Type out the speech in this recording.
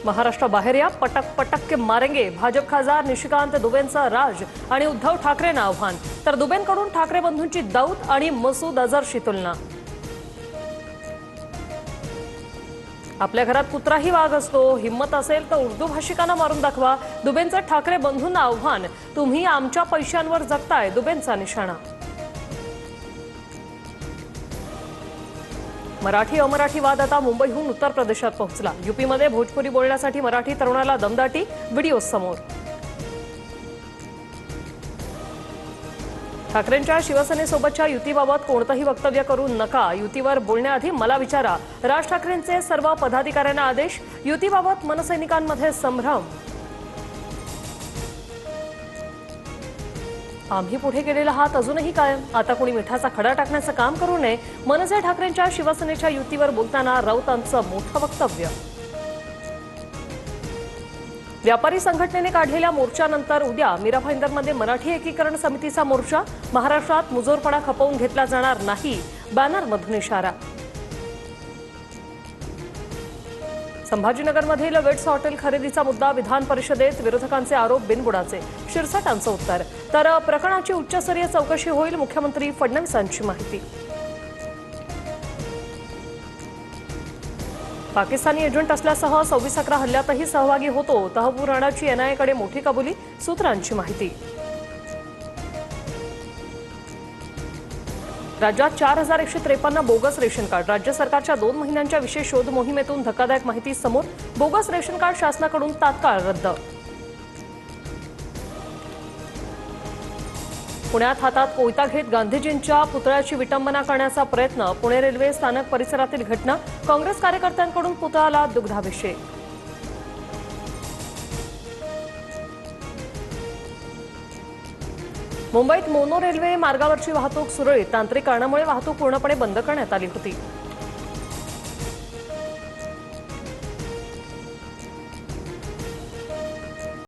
महाराष्ट्राबाहेर या, पटक पटक के मारेंगे। भाजप खासदार निशिकांत दुबेंचं राज आणि उद्धव ठाकरेंना आव्हान, तर दुबेंकडून ठाकरे बंधूंची दाऊद आणि मसूद अझरशी तुलना। आपल्या घरात कुत्राही वाघ असतो, हिम्मत असेल तर उर्दू भाषिकांना मारून दाखवा। दुबेंचं ठाकरे बंधूंना आव्हान, तुम्ही आमच्या पैशांवर जगताय, दुबेंचा निशाणा। मराठी अमराठी वाद आता मुंबईहून उत्तर प्रदेशात पोहोचला। यूपीमध्ये भोजपुरी बोलण्यासाठी मराठी तरुणाला दमदाटी, व्हिडिओ समोर। ठाकरेंच्या शिवसेनेसोबतच्या युतीबाबत कोणतेही वक्तव्य करू नका, युतीवर बोलण्याआधी मला विचारा। राज ठाकरेंचे सर्व पदाधिकाऱ्यांना आदेश, युतीबाबत मनसैनिकांमध्ये संभ्रम। आम्ही पुढे गेलेला हात अजूनही कायम, आता कोणी मिठाचा खडा टाकण्याचं काम करू नये। मनसे ठाकरेंच्या शिवसेनेच्या युतीवर बोलताना राऊतांचं मोठं वक्तव्य। व्यापारी संघटनेने काढलेल्या मोर्चानंतर उद्या मीरा भाईंदरमध्ये मराठी एकीकरण समितीचा मोर्चा। महाराष्ट्रात मुजोरपणा खपवून घेतला जाणार नाही, बॅनरमधून इशारा। संभाजीनगरमधील वेट्स हॉटेल खरेदीचा मुद्दा विधान परिषदेत, विरोधकांचे आरोप बिनबुडाचे, शिरसाटांचं उत्तर। तर प्रकरणाची उच्चस्तरीय चौकशी होईल, मुख्यमंत्री फडणवीसांची माहिती। पाकिस्तानी एजंट असल्यासह 26/11 हल्ल्यातही सहभागी होतो, तहव्वूर राणाची एनआयएकडे मोठी कबुली, सूत्रांची माहिती। राज्यात 4153 बोगस रेशन कार्ड, राज्य सरकारच्या 2 महिन्यांच्या विशेष शोध मोहिमेतून धक्कादायक माहिती समोर, बोगस रेशन कार्ड शासनाकडून तात्काळ रद्द। पुण्यात हातात कोयता घेत गांधीजींच्या पुतळ्याची विटंबना करण्याचा प्रयत्न, पुणे रेल्वे स्थानक परिसरातील घटना, काँग्रेस कार्यकर्त्यांकडून पुतळ्याला दुग्धाभिषेक। मुंबईत मोनो रेल्वे मार्गावरची वाहतूक सुरळीत, तांत्रिक कारणामुळे वाहतूक पूर्णपणे बंद करण्यात आली होती।